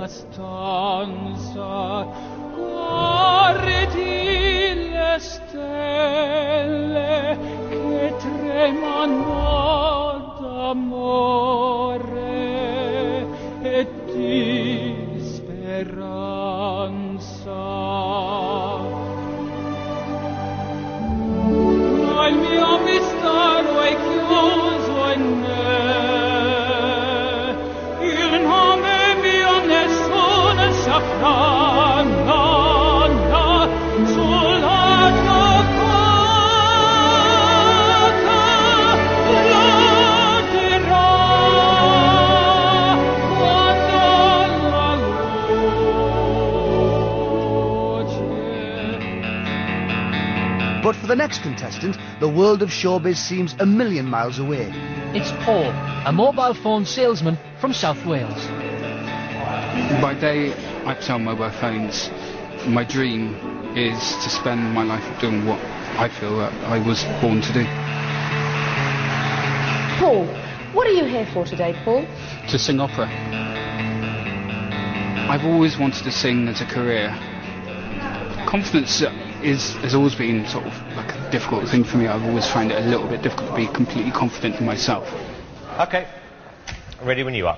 stanza, guardi le stelle che tremano d'amore e di speranza. Ma il mio mistero è chiuso in me, il nome mio nessuno saprà, no, no, sulla tua porta lo dirò quando la luce. But for the next contestant, the world of showbiz seems a million miles away. It's Paul, a mobile phone salesman from South Wales. By day, I sell mobile phones. My dream is to spend my life doing what I feel that I was born to do. Paul, what are you here for today, Paul? To sing opera. I've always wanted to sing as a career. Confidence has always been sort of like a difficult thing for me. I've always found it a little bit difficult to be completely confident in myself. Okay, ready when you are.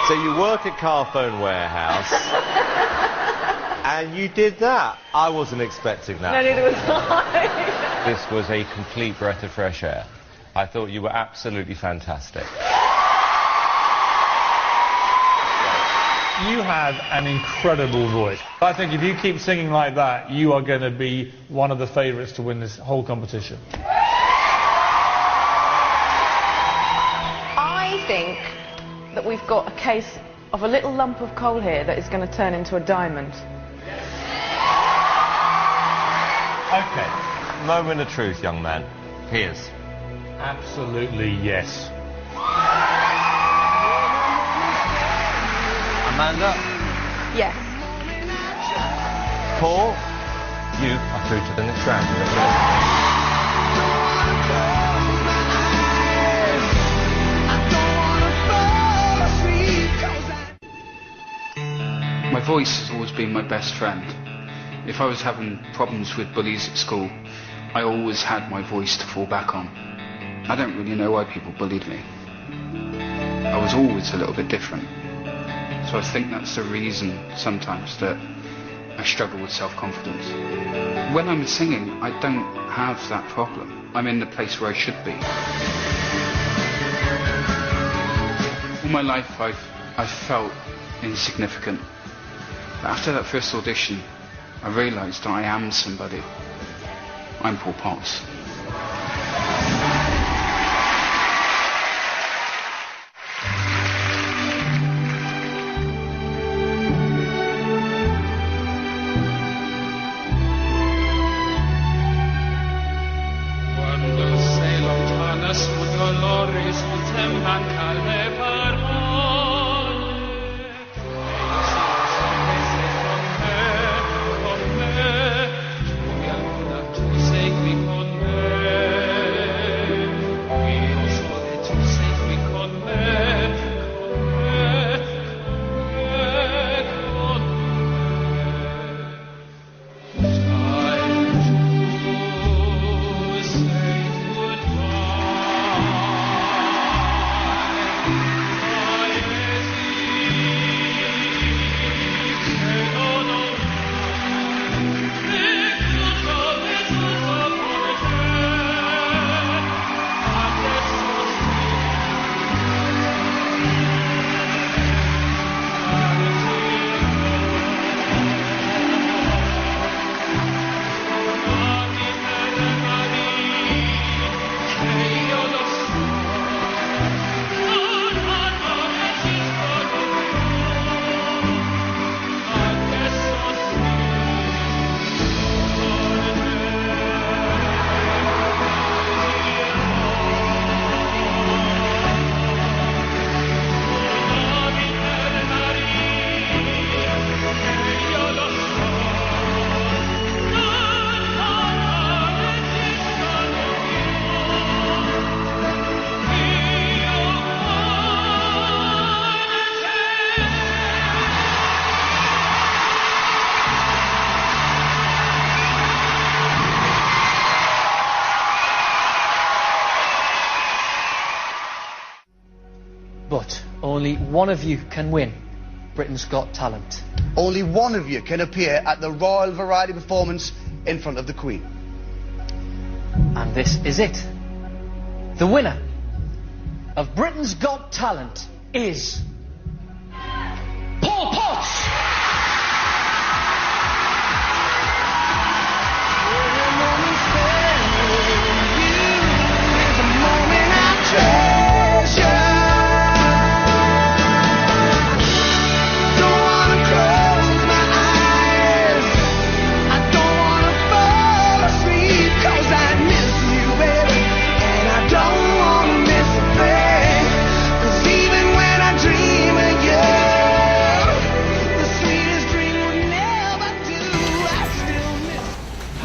So you work at Carphone Warehouse, and you did that. I wasn't expecting that. No, neither was I. This was a complete breath of fresh air. I thought you were absolutely fantastic. You have an incredible voice. I think if you keep singing like that, you are going to be one of the favourites to win this whole competition. I think that we've got a case of a little lump of coal here that is going to turn into a diamond. Okay. Moment of truth, young man. Here's. Absolutely yes. Amanda? Yes. Paul? You are through to the next round. My voice has always been my best friend. If I was having problems with bullies at school, I always had my voice to fall back on. I don't really know why people bullied me. I was always a little bit different. So I think that's the reason sometimes that I struggle with self-confidence. When I'm singing, I don't have that problem. I'm in the place where I should be. All my life I've felt insignificant. But after that first audition, I realised that I am somebody. I'm Paul Potts. Cuando se lontana su dolore sul sembanca le parole, con me, tu alguna tu sei qui con me, io so che tu sei qui con me, con me. Time to say goodbye. But only one of you can win Britain's Got Talent. Only one of you can appear at the Royal Variety Performance in front of the Queen. And this is it. The winner of Britain's Got Talent is Paul Potts!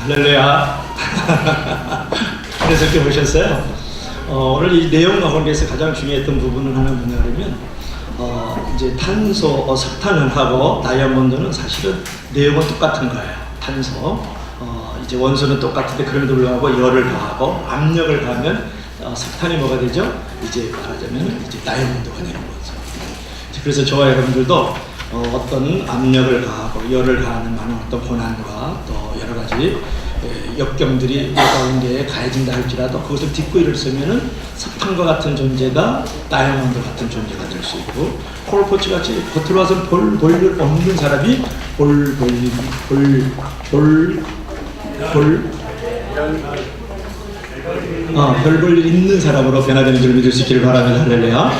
할렐루야. 그래서 이렇게 보셨어요. 오늘 이 내용 가운데서 가장 중요했던 부분은 하나 뭐냐면 이제 탄소, 석탄하고 다이아몬드는 사실은 내용은 똑같은 거예요. 탄소, 이제 원소는 똑같은데 그럼에도 불구하고 열을 가하고 압력을 가하면 석탄이 뭐가 되죠? 이제 말하자면 이제 다이아몬드가 되는 거죠. 그래서 저와 여러분들도 어떤 압력을 가하고 열을 가하는 많은 어떤 고난과 또 여러 가지 역경들이 내 가운데에 가해진다 할지라도 그것을 딛고 일어서면은 석탄과 같은 존재가 다이아몬드 같은 존재가 될 수 있고, 폴 포츠 같이 겉으로 와서 볼 일 없는 사람이 별 볼 일 있는 사람으로 변화되는 줄 믿을 수 있기를 바랍니다. 할렐루야.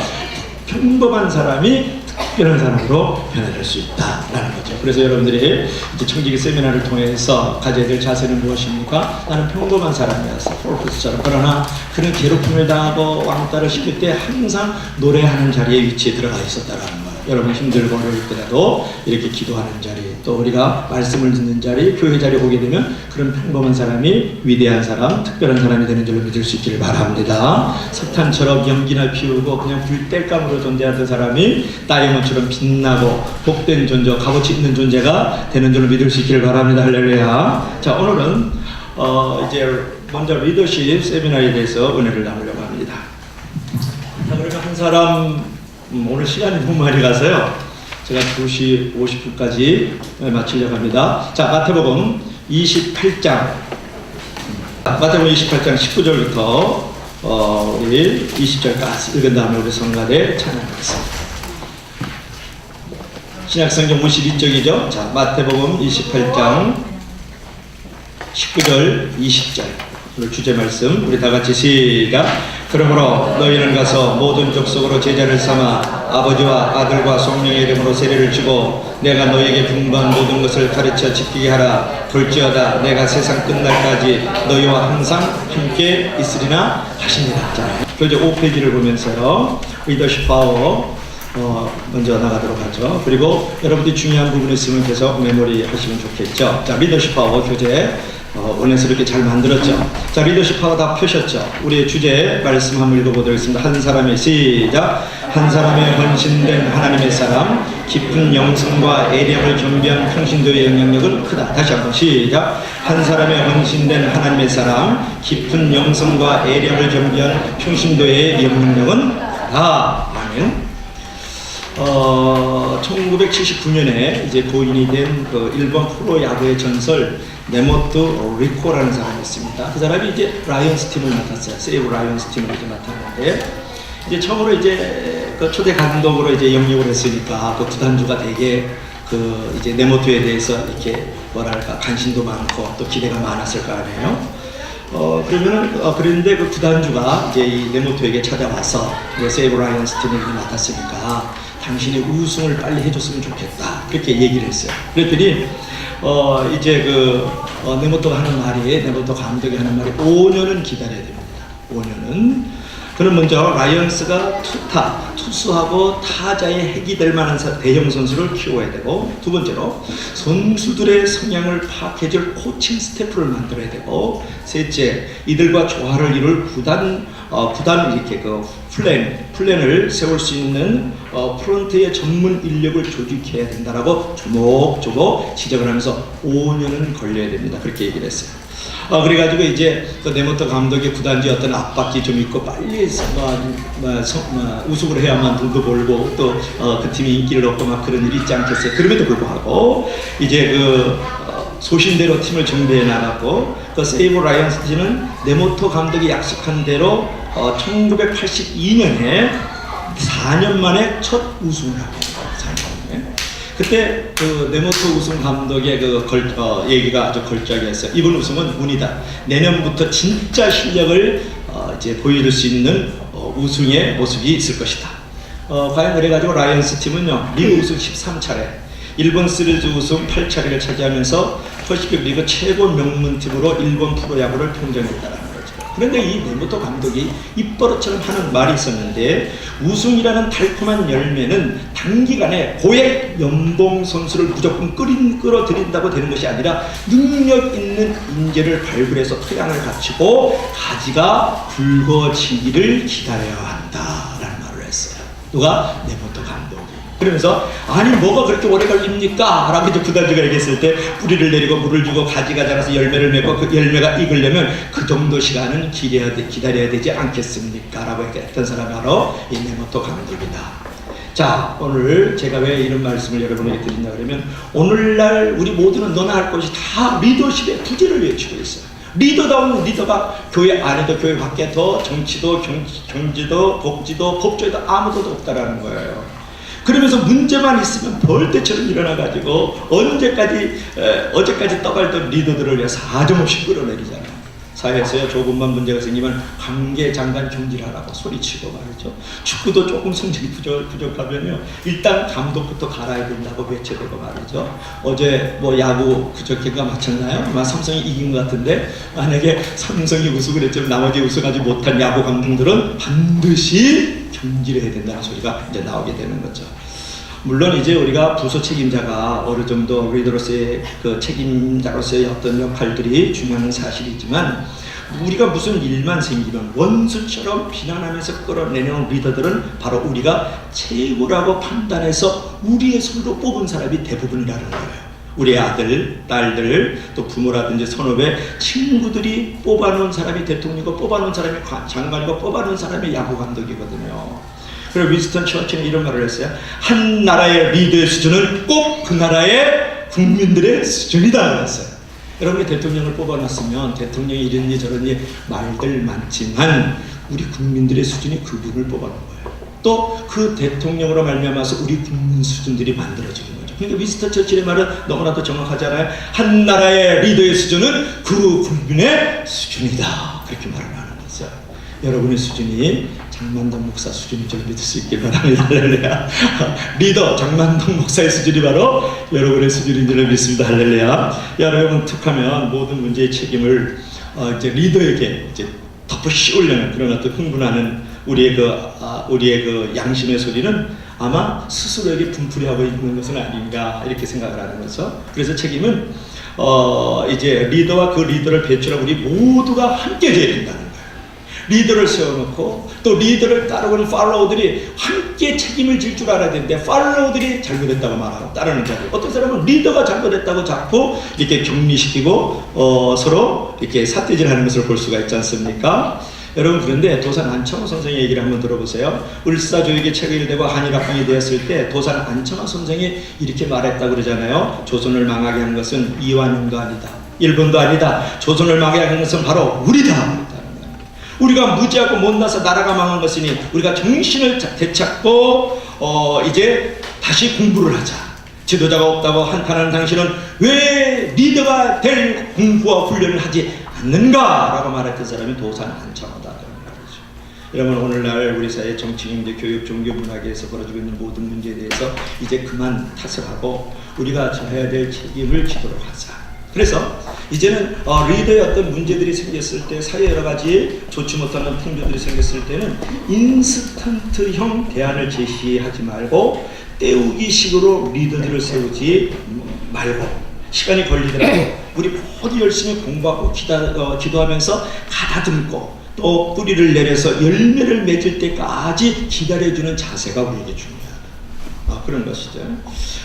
평범한 사람이 특별한 사람으로 변화될 수 있다라는 거죠. 그래서 여러분들이 이제 청지기 세미나를 통해서 가져야 될 자세는 무엇입니까? 나는 평범한 사람이었어, 폴포스처럼. 그러나 그런 괴롭힘을 당하고 왕따를 시킬 때 항상 노래하는 자리에 위치에 들어가 있었다라는 거예요. 여러분 힘들고 어려울 때라도 이렇게 기도하는 자리, 또 우리가 말씀을 듣는 자리, 교회 자리에 오게 되면 그런 평범한 사람이 위대한 사람, 특별한 사람이 되는 줄로 믿을 수 있기를 바랍니다. 석탄처럼 연기나 피우고 그냥 불땔감으로 존재하던 사람이 다이아몬드처럼 빛나고 복된 존재, 값어치 있는 존재가 되는 줄로 믿을 수 있기를 바랍니다. 할렐루야. 자, 오늘은 이제 먼저 리더십 세미나에 대해서 은혜를 나누려고 합니다. 자, 그러면 한 사람 오늘 시간이 너무 많이 가서요. 제가 2시 50분까지 마치려고 합니다. 자, 마태복음 28장. 마태복음 28장 19절부터 우리 20절까지 읽은 다음에 우리 성가대 찬양하겠습니다. 신약성경 52쪽이죠. 자, 마태복음 28장 19절, 20절 오늘 주제 말씀 우리 다 같이 시작. 그러므로 너희는 가서 모든 족속으로 제자를 삼아 아버지와 아들과 성령의 이름으로 세례를 주고 내가 너희에게 분부한 모든 것을 가르쳐 지키게 하라. 볼지어다 내가 세상 끝날까지 너희와 항상 함께 있으리나 하시니라. 자, 교재 5페이지를 보면서요. 리더십 파워 먼저 나가도록 하죠. 그리고 여러분들이 중요한 부분이 있으면 계속 메모리 하시면 좋겠죠. 자, 리더십 파워 교재 원래스럽게 잘 만들었죠. 자, 리더십 파워 다 펴셨죠. 우리의 주제 말씀 한번 읽어보도록 하겠습니다. 한 사람의 시작. 한 사람의 헌신된 하나님의 사람, 깊은 영성과 애량을 겸비한 평신도의 영향력은 크다. 다시 한번 시작. 한 사람의 헌신된 하나님의 사람, 깊은 영성과 애량을 겸비한 평신도의 영향력은 크다. 아멘. 1979년에 이제 고인이 된 그 일본 프로야구의 전설 네모토 리코라는 사람이 있습니다. 그 사람이 이제 라이언스 팀을 맡았어요. 세이브 라이언스 팀을 이제 맡았는데 이제 처음으로 이제 그 초대 감독으로 이제 영입을 했으니까 그 구단주가 되게 그 이제 네모토에 대해서 이렇게 뭐랄까 관심도 많고 또 기대가 많았을 거 아니에요. 그런데 그 구단주가 이제 이 네모토에게 찾아와서 이제 세이브 라이언스 팀을 맡았으니까 당신이 우승을 빨리 해줬으면 좋겠다. 그렇게 얘기를 했어요. 그랬더니, 이제 네모토가 하는 말이, 네모토 감독이 하는 말이 5년은 기다려야 됩니다. 5년은. 그럼 먼저 라이언스가 투수하고 타자의 핵이 될 만한 대형 선수를 키워야 되고, 두 번째로 선수들의 성향을 파악해줄 코칭 스태프를 만들어야 되고, 셋째, 이들과 조화를 이룰 구단 이렇게 플랜을 세울 수 있는 프론트의 전문 인력을 조직해야 된다라고 조목조목 지적을 하면서 5년은 걸려야 됩니다. 그렇게 얘기를 했어요. 그래가지고 이제 그 네모토 감독의 구단주의 어떤 압박이 좀 있고 빨리 우승을 해야만 돈도 벌고 또 그 팀이 인기를 얻고 막 그런 일이 있지 않겠어요. 그럼에도 불구하고 이제 소신대로 팀을 정비해 나갔고 그 세이브 라이언스 팀은 네모토 감독이 약속한 대로 1982년에 4년 만에 첫 우승을 하게 됩니다. 4년 만에. 그때 그 네모토 우승 감독의 얘기가 아주 걸작이었어요. 이번 우승은 운이다. 내년부터 진짜 실력을 이제 보여줄 수 있는 우승의 모습이 있을 것이다. 과연 그래가지고 라이언스 팀은요 리그 우승 13차례, 일본 시리즈 우승 8차례를 차지하면서 퍼시픽 리그 최고 명문팀으로 일본 프로야구를 평정했다는 거죠. 그런데 이 네모토 감독이 입버릇처럼 하는 말이 있었는데 우승이라는 달콤한 열매는 단기간에 고액 연봉 선수를 무조건 끌어들인다고 되는 것이 아니라 능력 있는 인재를 발굴해서 토양을 갖추고 가지가 굵어지기를 기다려야 한다라는 말을 했어요. 누가? 네모토 감독이. 그러면서 아니 뭐가 그렇게 오래 걸립니까? 라고 이제 구단주가 얘기했을 때 뿌리를 내리고 물을 주고 가지가 자라서 열매를 맺고 그 열매가 익으려면 그 정도 시간은 기다려야 되지 않겠습니까? 라고 했던 사람이 바로 이 네모토 감독이다. 자, 오늘 제가 왜 이런 말씀을 여러분에게 드린다 그러면 오늘날 우리 모두는 너나 할 것이 다 리더십의 부재를 외치고 있어요. 리더다운 리더가 교회 안에도 교회 밖에도 정치도 경제도 복지도 법조에도 아무도 없다라는 거예요. 그러면서 문제만 있으면 벌떼처럼 일어나가지고 어제까지 떠갈던 리더들을 위해 사정없이 끌어내리잖아요. 사회에서요 조금만 문제가 생기면 관계 장관 경질하라고 소리치고 말이죠. 축구도 조금 성적이 부족하면요 일단 감독부터 갈아야 된다고 외쳐대고 말이죠. 어제 뭐 야구 그저께가 마쳤나요? 아마 삼성이 이긴 것 같은데 만약에 삼성이 우승을 했지만 나머지 우승하지 못한 야구 감독들은 반드시 경질해야 된다는 소리가 이제 나오게 되는 거죠. 물론 이제 우리가 부서 책임자가 어느 정도 리더로서의 그 책임자로서의 어떤 역할들이 중요한 사실이지만 우리가 무슨 일만 생기면 원수처럼 비난하면서 끌어내는 리더들은 바로 우리가 최고라고 판단해서 우리의 손으로 뽑은 사람이 대부분이라는 거예요. 우리의 아들, 딸들, 또 부모라든지 선후배, 친구들이 뽑아놓은 사람이 대통령이고 뽑아놓은 사람이 장관이고 뽑아놓은 사람이 야구 감독이거든요. 그리고 윈스턴 처칠은 이런 말을 했어요. 한 나라의 리더의 수준은 꼭 그 나라의 국민들의 수준이다 그랬어요. 여러분이 대통령을 뽑아놨으면 대통령이 이런지 저런지 말들 많지만 우리 국민들의 수준이 그분을 뽑아놓은 거예요. 또 그 대통령으로 말미암아서 우리 국민 수준들이 만들어지는 거죠. 근데 위스턴 처칠의 말은 너무나도 정확하잖아요. 한 나라의 리더의 수준은 그 국민의 수준이다. 그렇게 말을 하는 거죠. 여러분의 수준이 장만동 목사 수준인 줄 믿을 수 있길 바랍니다. 할렐루야. 리더 장만동 목사의 수준이 바로 여러분의 수준인 줄 믿습니다. 할렐루야. 여러분 툭하면 모든 문제의 책임을 이제 리더에게 이제 덮어 씌우려는 그런 어떤 흥분하는 우리의 그 양심의 소리는 아마 스스로에게 분풀이하고 있는 것은 아닌가 이렇게 생각을 하는 거죠. 그래서 책임은 이제 리더와 그 리더를 배출하고 우리 모두가 함께 져야 된다는 거예요. 리더를 세워놓고 또 리더를 따르고는 팔로워들이 함께 책임을 질 줄 알아야 되는데 팔로워들이 잘못했다고 말하고 따르는 자들. 어떤 사람은 리더가 잘못했다고 자꾸 이렇게 격리시키고 서로 이렇게 삿대질하는 것을 볼 수가 있지 않습니까? 여러분 그런데 도산 안청호 선생의 얘기를 한번 들어보세요. 을사조약이 체결되고 한일합방이 되었을 때 도산 안청호 선생이 이렇게 말했다고 그러잖아요. 조선을 망하게 한 것은 이완용도 아니다, 일본도 아니다. 조선을 망하게 한 것은 바로 우리다. 우리가 무지하고 못나서 나라가 망한 것이니 우리가 정신을 되찾고 이제 다시 공부를 하자. 지도자가 없다고 한탄하는 당신은 왜 리더가 될 공부와 훈련을 하지 않는가? 라고 말했던 사람이 도산 안청호다. 여러분 오늘날 우리 사회 정치, 경제, 교육, 종교, 문화계에서 벌어지고 있는 모든 문제에 대해서 이제 그만 탓을 하고 우리가 져야 될 책임을 지도록 하자. 그래서 이제는 리더의 어떤 문제들이 생겼을 때 사회 여러 가지 좋지 못하는 풍조들이 생겼을 때는 인스턴트형 대안을 제시하지 말고 때우기식으로 리더들을 세우지 말고 시간이 걸리더라도 우리 모두 열심히 공부하고 기도하면서 가다듬고 또 뿌리를 내려서 열매를 맺을 때까지 기다려주는 자세가 우리에게 중요하다. 그런 것이죠.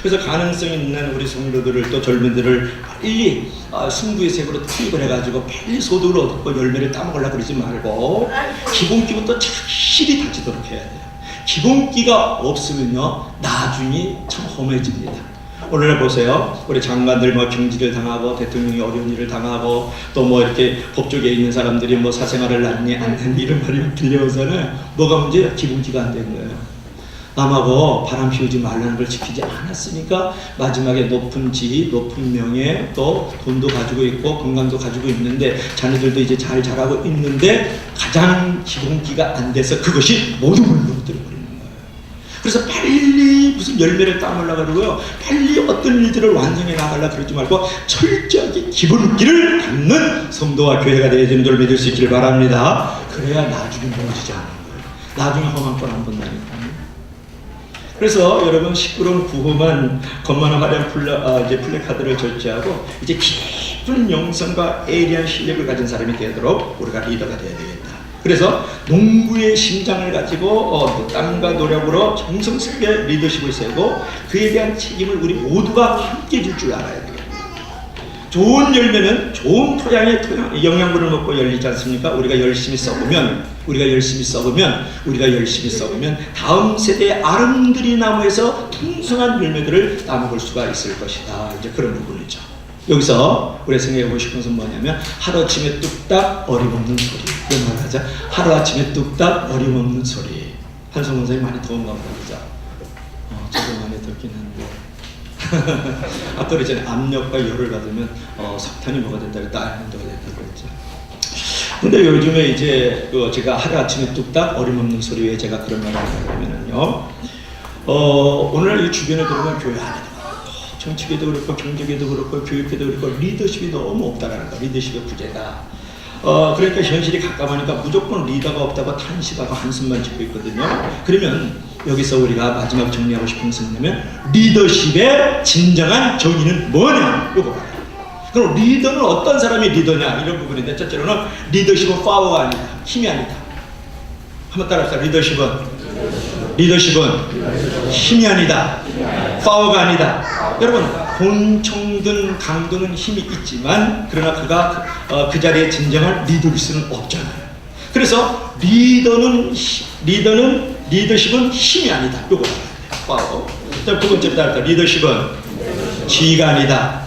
그래서 가능성 있는 우리 성도들을 또 젊은들을 빨리 승부의 색으로 투입을 해가지고 빨리 소득을 얻고 열매를 따먹으려고 그러지 말고 기본기부터 착실히 다지도록 해야 돼요. 기본기가 없으면요 나중이 참 험해집니다. 오늘 보세요. 우리 장관들 뭐 경질을 당하고 대통령이 어려운 일을 당하고 또 뭐 이렇게 법조계에 있는 사람들이 뭐 사생활을 낳니 않는 이런 말이 들려오서는 뭐가 문제예요? 기본기가 안 된 거예요. 남하고 바람 피우지 말라는 걸 지키지 않았으니까 마지막에 높은 지위, 높은 명예, 또 돈도 가지고 있고 건강도 가지고 있는데 자녀들도 이제 잘 자라고 있는데 가장 기본기가 안 돼서 그것이 모두 물러들어 버리는 거예요. 그래서 빨리 무슨 열매를 따먹으려고 그러고요. 빨리 어떤 일들을 완성해 나가려고 그러지 말고 철저하게 기본기를 갖는 성도와 교회가 되어지는 줄 믿을 수 있기를 바랍니다. 그래야 나중에 무너지지 않는 거예요. 나중에 험한 건 안 본다니까요. 그래서 여러분 시끄러운 구호만 겉만한 화려한 플래카드를 절제하고 이제 깊은 영성과 예리한 실력을 가진 사람이 되도록 우리가 리더가 되어야 되겠다. 그래서 농부의 심장을 가지고 땀과 노력으로 정성스럽게 리더십을 세우고 그에 대한 책임을 우리 모두가 함께 줄 줄 알아야 되겠다. 좋은 열매는 좋은 토양의 영양분을 먹고 열리지 않습니까? 우리가 열심히 썩으면 다음 세대의 아름드리 나무에서 풍성한 열매들을 따먹을 수가 있을 것이다. 이제 그런 부분이죠. 여기서 우리가 생각해보고 싶은 것은 뭐냐면 하루아침에 뚝딱 어림없는 소리. 이런 말 하자. 하루아침에 뚝딱 어림없는 소리. 한성 원장이 많이 더운가 보다. 그죠? 저도 많이 덥긴 한데 아까 그랬잖아요. 압력과 열을 받으면 석탄이 뭐가 된다 그랬다. 아몬드가 된다 그랬죠. 근데 요즘에 이제 제가 하루아침에 뚝딱 어림없는 소리 왜 제가 그런 말을 하냐면요. 오늘날 이 주변에 들어오면 교회 안에 정치계도 그렇고 경제계도 그렇고 교육계도 그렇고 리더십이 너무 없다라는 거. 리더십의 부재다. 그러니까 현실이 갑갑하니까 무조건 리더가 없다고 탄식하고 한숨만 짓고 있거든요. 그러면 여기서 우리가 마지막 정리하고 싶은 것은 뭐냐면 리더십의 진정한 정의는 뭐냐? 요거 봐요. 그럼 리더는 어떤 사람이 리더냐? 이런 부분인데 첫째로는 리더십은 파워가 아니다. 힘이 아니다. 한번 따라합시다. 리더십은 힘이 아니다. 파워가 아니다. 여러분 권총든 강도는 힘이 있지만 그러나 그가 그 자리에 진정한 리더일 수는 없잖아요. 그래서 리더십은 힘이 아니다. 요거 파워. 두 번째 따라 리더십은 지위가 아니다.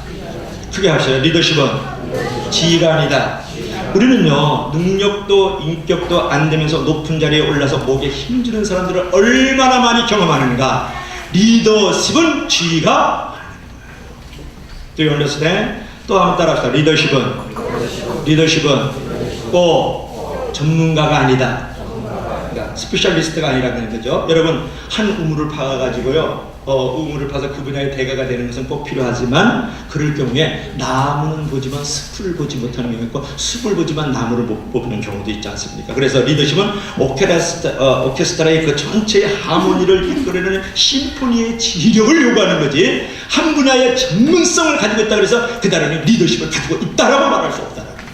크게 하셔요. 리더십은 지위가 아니다. 우리는요 능력도 인격도 안 되면서 높은 자리에 올라서 목에 힘주는 사람들을 얼마나 많이 경험하는가. 리더십은 지위가 Do you understand? 또 한번 따라합시다. 리더십은 꼭 전문가가 아니다. 그러니까 스페셜리스트가 아니라는 거죠. 여러분, 한 우물을 파가지고요. 우물을 파서 그 분야의 대가가 되는 것은 꼭 필요하지만, 그럴 경우에 나무는 보지만 숲을 보지 못하는 경우가 있고, 숲을 보지만 나무를 못 보는 경우도 있지 않습니까? 그래서 리더십은 오케스트라의 그 전체의 하모니를 이끌어내는 심포니의 지력을 요구하는 거지, 한 분야의 전문성을 가지고 있다 그래서 그 사람이 리더십을 가지고 있다라고 말할 수 없다라는 거예요.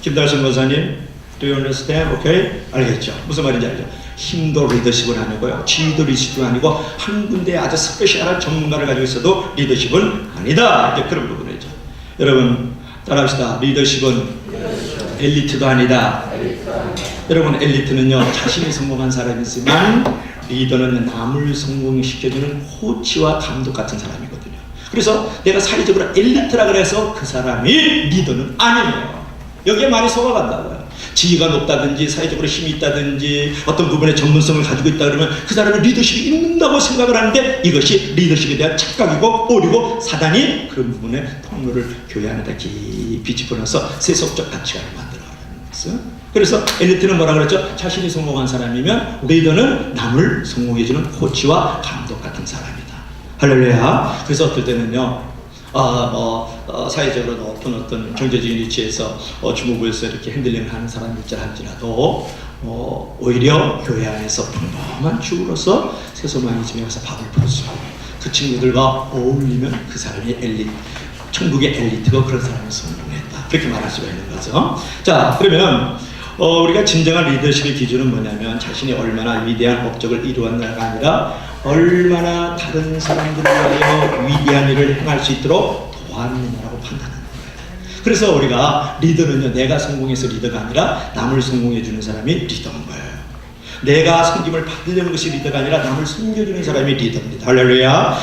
김달성 권사님, do you understand? 오케이? 알겠죠? 무슨 말인지 알죠? 힘도 리더십은 아니고요, 지휘도 리더십은 아니고, 한 군데에 아주 스페셜한 전문가를 가지고 있어도 리더십은 아니다. 이제 그런 부분이죠. 여러분 따라합시다. 리더십은 엘리트도 아니다. 여러분, 엘리트는요 자신이 성공한 사람이지만, 리더는 남을 성공시켜주는 코치와 감독 같은 사람이거든요. 그래서 내가 사회적으로 엘리트라 그래서 그 사람이 리더는 아니에요. 여기에 많이 속아간다고요. 지위가 높다든지 사회적으로 힘이 있다든지 어떤 부분에 전문성을 가지고 있다 그러면 그 사람은 리더십이 있는다고 생각을 하는데, 이것이 리더십에 대한 착각이고 오류고, 사단이 그런 부분에 통로를 교회 안에다 깊이 집어넣어서 세속적 가치관을 만들어가는 것은. 그래서 엘리트는 뭐라 그랬죠? 자신이 성공한 사람이면, 리더는 남을 성공해주는 코치와 감독 같은 사람이다. 할렐루야. 그래서 어떨 때는요, 사회적으로 높은 어떤 경제적인 위치에서 주무부에서 이렇게 핸들링을 하는 사람일지 할지라도, 오히려 교회 안에서 평범한 주부로서 세소망이 집에 가서 밥을 풀어주고, 그 친구들과 어울리면 그 사람이 천국의 엘리트고 그런 사람이 성공했다. 그렇게 말할 수가 있는 거죠. 자, 그러면 우리가 진정한 리더십의 기준은 뭐냐면, 자신이 얼마나 위대한 업적을 이루었나가 아니라, 얼마나 다른 사람들을 위하여 위대한 일을 행할 수 있도록 도왔느냐라고 판단하는 거예요. 그래서 우리가 리더는요, 내가 성공해서 리더가 아니라 남을 성공해 주는 사람이 리더인 거예요. 내가 섬김을 받으려는 것이 리더가 아니라 남을 섬겨주는 사람이 리더입니다. 할렐루야.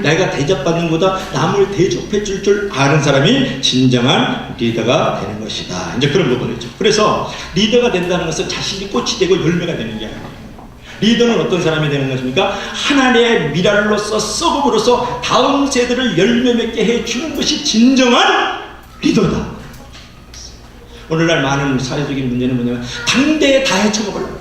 내가 대접받는 것보다 남을 대접해 줄 아는 사람이 진정한 리더가 되는 것이다. 이제 그런 부분이죠. 그래서 리더가 된다는 것은 자신이 꽃이 되고 열매가 되는 게 아니에요. 리더는 어떤 사람이 되는 것입니까? 하나님의 미랄로서 썩음으로써 다음 세대를 열매 맺게 해주는 것이 진정한 리더다. 오늘날 많은 사회적인 문제는 뭐냐면, 당대에 다 헤쳐먹으려고,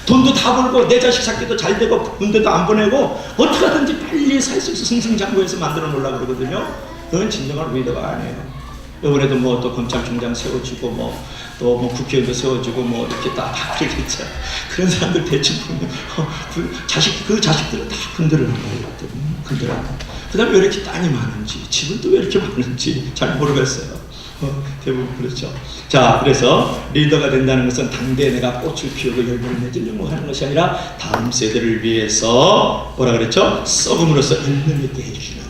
돈도 다 벌고 내 자식 찾기도 잘 되고 군대도 안 보내고 어떻게 하든지 빨리 살 수 있어 승승장구해서 만들어 놓으려고 그러거든요. 그건 진정한 리더가 아니에요. 이번에도 뭐 또 검찰총장 세워주고 또 국회의원도 세워주고 이렇게 딱 그러겠죠. 그런 사람들 대충 보면 그 자식들은 다 흔들어는 거예요. 흔들어. 그 다음에 왜 이렇게 땅이 많은지, 집은 또 왜 이렇게 많은지 잘 모르겠어요. 대부분 그렇죠. 자, 그래서 리더가 된다는 것은 당대에 내가 꽃을 피우고 열매를 맺으려고 하는 것이 아니라 다음 세대를 위해서 뭐라 그랬죠? 썩음으로써 열매 맺게 해주는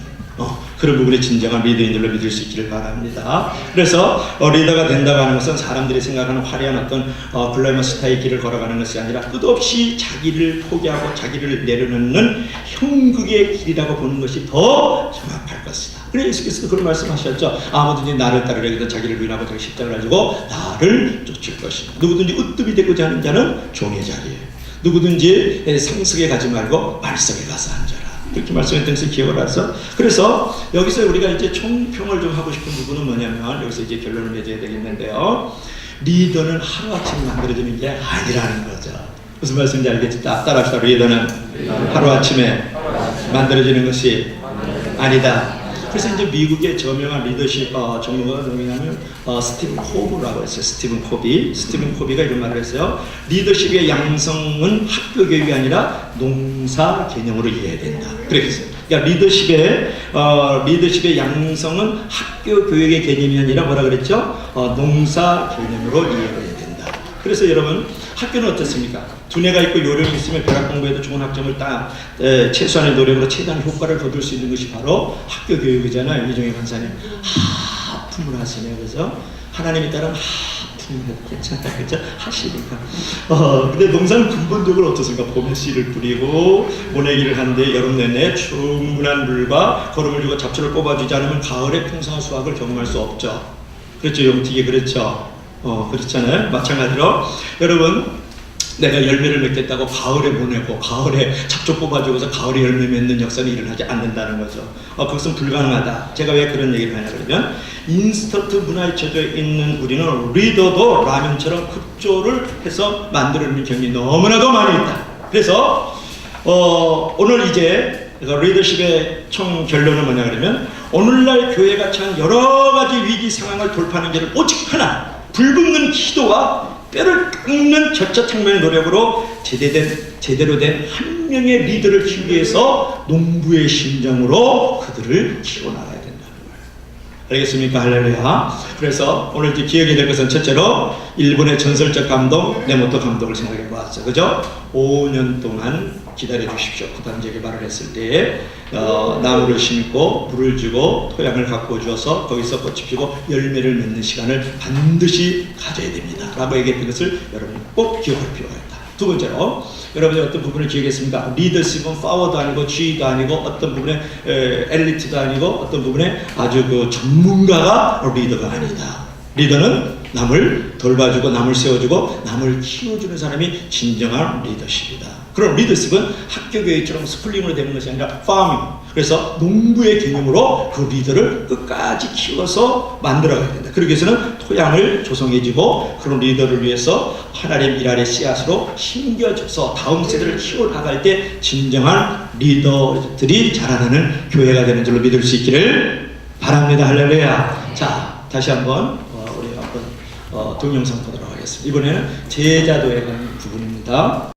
그런 부분이 진정한 리더인 줄로 믿을 수 있기를 바랍니다. 그래서 리더가 된다고 하는 것은 사람들이 생각하는 화려한 어떤 글래머스타의 길을 걸어가는 것이 아니라 끝없이 자기를 포기하고 자기를 내려놓는 형극의 길이라고 보는 것이 더 정확할 것이다. 그래서 예수께서도 그런 말씀하셨죠. 아무든지 나를 따르려거든 자기를 부인하고 자기 십자가를 가지고 나를 쫓을 것이다. 누구든지 으뜸이 되고자 하는 자는 종의 자리에, 누구든지 상석에 가지 말고 말석에 가서 앉아라. 그렇게 말씀했던 것을 기억을 해서, 그래서 여기서 우리가 이제 총평을 좀 하고 싶은 부분은 뭐냐면, 여기서 이제 결론을 맺어야 되겠는데요. 리더는 하루아침에 만들어지는 게 아니라는 거죠. 무슨 말씀인지 알겠죠? 따라합시다. 리더는 하루아침에 만들어지는 것이 아니다. 그래서 이제 미국의 저명한 리더십 전문가가 누구냐면 스티븐 코비라고 했어요. 스티븐 코비가 이런 말을 했어요. 리더십의 양성은 학교 교육이 아니라 농사 개념으로 이해해야 된다. 그랬어요. 그러니까 리더십의 양성은 학교 교육의 개념이 아니라 뭐라 그랬죠? 농사 개념으로 이해해야 된다. 그래서 여러분, 학교는 어떻습니까? 두뇌가 있고 요령이 있으면 벼락 공부에도 좋은 학점을 최소한의 노력으로 최대한 효과를 거둘 수 있는 것이 바로 학교 교육이잖아요. 이종희 간사님 하품을 하시네요. 그래서 하나님에 따른 하품을 해도 괜찮다. 그죠? 하시니까. 근데 농사는 근본적으로 어떻습니까? 봄에 씨를 뿌리고 모내기를 하는데 여름 내내 충분한 물과 거름을 주고 잡초를 뽑아주지 않으면 가을에 풍성한 수확을 경험할 수 없죠. 그렇죠? 용튀기 그렇죠? 그렇잖아요. 마찬가지로 여러분, 내가 열매를 맺겠다고 가을에 보내고 가을에 잡초 뽑아주고서 가을에 열매 맺는 역사는 일어나지 않는다는 거죠. 그것은 불가능하다. 제가 왜 그런 얘기를 하냐 그러면 인스턴트 문화에 처져 있는 우리는 리더도 라면처럼 급조를 해서 만들어내는 경향이 너무나도 많이 있다. 그래서 오늘 이제 리더십의 총 결론은 뭐냐 그러면 오늘날 교회가 처한 여러 가지 위기 상황을 돌파하는 길은 오직 하나, 불붙는 기도와 뼈를 깎는 절차창면의 노력으로 제대로 된 한 명의 리더를 키우기 위해서 농부의 심정으로 그들을 키워나가야 된다는 거예요. 알겠습니까? 할렐루야. 그래서 오늘 이제 기억이 될 것은 첫째로 일본의 전설적 감동, 네모토 감독을 생각해 보았어요. 그죠? 5년 동안 기다려 주십시오. 부담제게 말을 했을 때에 나무를 심고 물을 주고 토양을 가꾸어 주어서 거기서 꽃이 피고 열매를 맺는 시간을 반드시 가져야 됩니다. 라고 얘기했던 것을 여러분이 꼭 기억할 필요가 있다. 두 번째로 여러분이 어떤 부분을 기억했습니까? 리더십은 파워도 아니고 지위도 아니고 어떤 부분에 엘리트도 아니고 어떤 부분에 아주 그 전문가가 리더가 아니다. 리더는 남을 돌봐주고 남을 세워주고 남을 키워주는 사람이 진정한 리더십이다. 그럼 리더십은 학교 교육처럼 스쿨링으로 되는 것이 아니라 파밍. 그래서 농부의 개념으로 그 리더를 끝까지 키워서 만들어가야 된다. 그러기 위해서는 토양을 조성해주고 그런 리더를 위해서 하나님 일할의 씨앗으로 심겨줘서 다음 세대를 키워나갈 때 진정한 리더들이 자라나는 교회가 되는 줄로 믿을 수 있기를 바랍니다. 할렐루야. 자, 다시 한번 우리 한번 동영상 보도록 하겠습니다. 이번에는 제자도에 관한 부분입니다.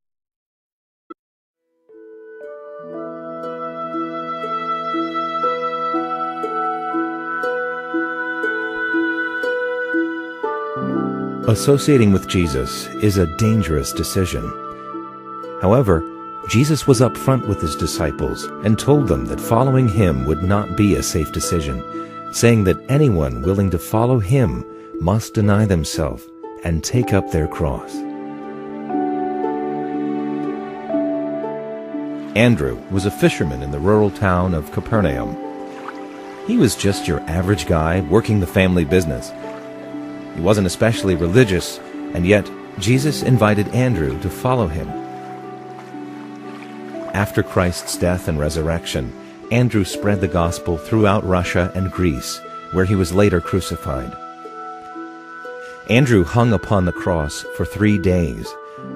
Associating with Jesus is a dangerous decision. However, Jesus was upfront with his disciples and told them that following him would not be a safe decision, saying that anyone willing to follow him must deny themselves and take up their cross. Andrew was a fisherman in the rural town of Capernaum. He was just your average guy working the family business. He wasn't especially religious, and yet Jesus invited Andrew to follow him. After Christ's death and resurrection, Andrew spread the gospel throughout Russia and Greece, where he was later crucified. Andrew hung upon the cross for 3 days,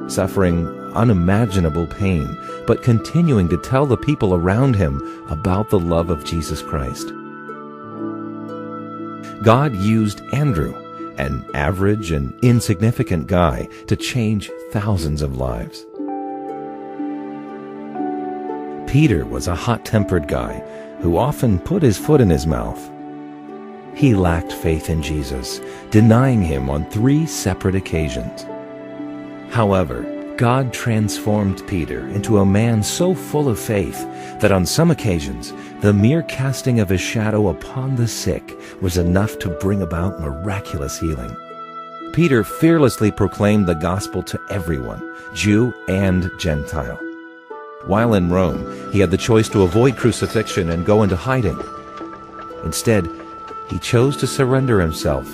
suffering unimaginable pain, but continuing to tell the people around him about the love of Jesus Christ. God used Andrew, an average and insignificant guy, to change thousands of lives. Peter was a hot-tempered guy who often put his foot in his mouth. He lacked faith in Jesus, denying him on 3 separate occasions. However, God transformed Peter into a man so full of faith that on some occasions, the mere casting of his shadow upon the sick was enough to bring about miraculous healing. Peter fearlessly proclaimed the gospel to everyone, Jew and Gentile. While in Rome, he had the choice to avoid crucifixion and go into hiding. Instead, he chose to surrender himself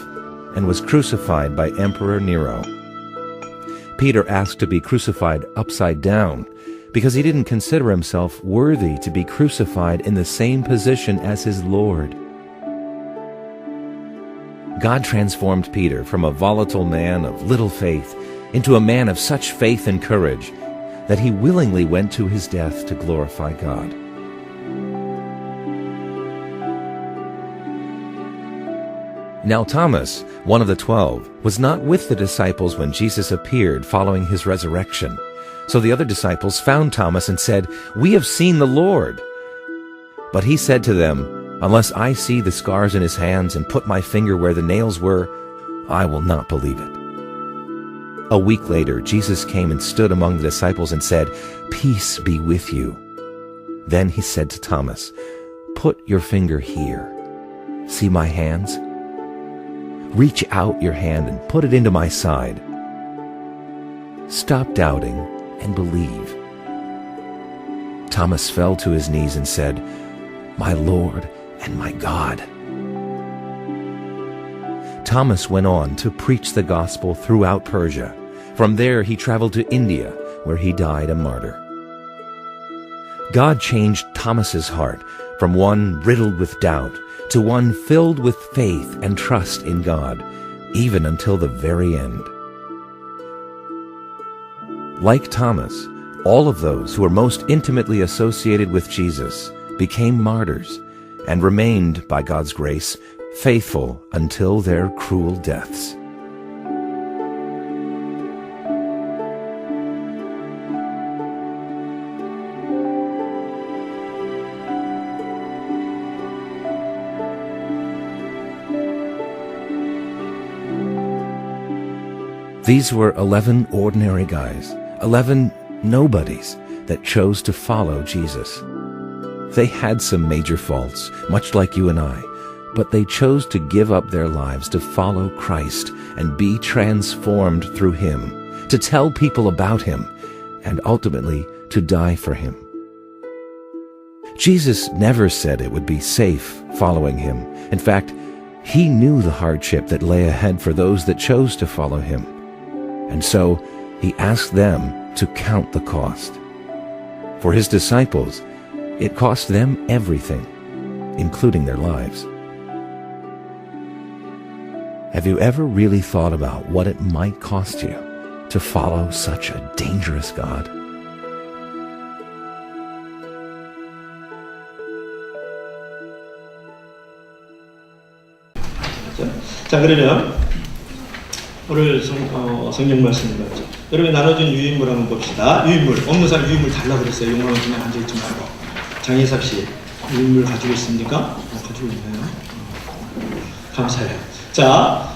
and was crucified by Emperor Nero. Peter asked to be crucified upside down because he didn't consider himself worthy to be crucified in the same position as his Lord. God transformed Peter from a volatile man of little faith into a man of such faith and courage that he willingly went to his death to glorify God. Now Thomas, one of the 12, was not with the disciples when Jesus appeared following his resurrection. So the other disciples found Thomas and said, "We have seen the Lord." But he said to them, "Unless I see the scars in his hands and put my finger where the nails were, I will not believe it." A week later, Jesus came and stood among the disciples and said, "Peace be with you." Then he said to Thomas, "Put your finger here. See my hands? Reach out your hand and put it into my side. Stop doubting and believe." Thomas fell to his knees and said, "My Lord and my God." Thomas went on to preach the gospel throughout Persia, From there, he traveled to India, where he died a martyr. God changed Thomas's heart from one riddled with doubt to one filled with faith and trust in God, even until the very end. Like Thomas, all of those who were most intimately associated with Jesus became martyrs and remained, by God's grace, faithful until their cruel deaths. These were 11 ordinary guys, 11 nobodies that chose to follow Jesus. They had some major faults, much like you and I, but they chose to give up their lives to follow Christ and be transformed through Him, to tell people about Him, and ultimately to die for Him. Jesus never said it would be safe following Him. In fact, He knew the hardship that lay ahead for those that chose to follow Him. And so He asked them to count the cost. For His disciples, it cost them everything, including their lives. Have you ever really thought about what it might cost you to follow such a dangerous God? 자, 그러면 오늘 성경 말씀을 봤죠. 여러분 나눠준 유인물 한번 봅시다. 유인물, 없는 사람 유인물 달라고 그랬어요. 용감한 그냥 앉아있지 말고. 장혜석 씨, 유인물 가지고 있습니까? 가지고 있나요? 감사해요. 자,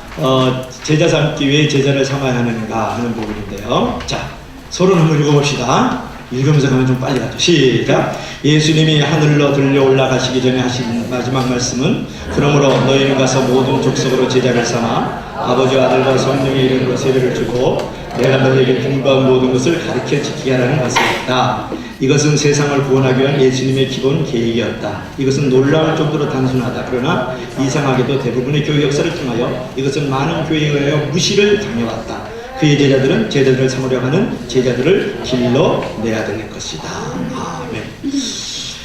제자 삼기 위해 제자를 삼아야 하는가 하는 부분인데요. 자, 서로 한번 읽어봅시다. 읽으면서 가면 좀 빨리 가죠. 시작. 예수님이 하늘로 들려 올라가시기 전에 하신 마지막 말씀은 그러므로 너희는 가서 모든 족속으로 제자를 삼아 아버지와 아들과 성령의 이름으로 세례를 주고 내가 너희에게 분부한 모든 것을 가르쳐 지키게 하라는 것이었다. 이것은 세상을 구원하기 위한 예수님의 기본 계획이었다. 이것은 놀라울 정도로 단순하다. 그러나 이상하게도 대부분의 교회 역사를 통하여 이것은 많은 교회에 의하여 무시를 당해왔다. 그의 제자들은 제자들을 삼으려 하는 제자들을 길러내야 될 것이다. 아멘.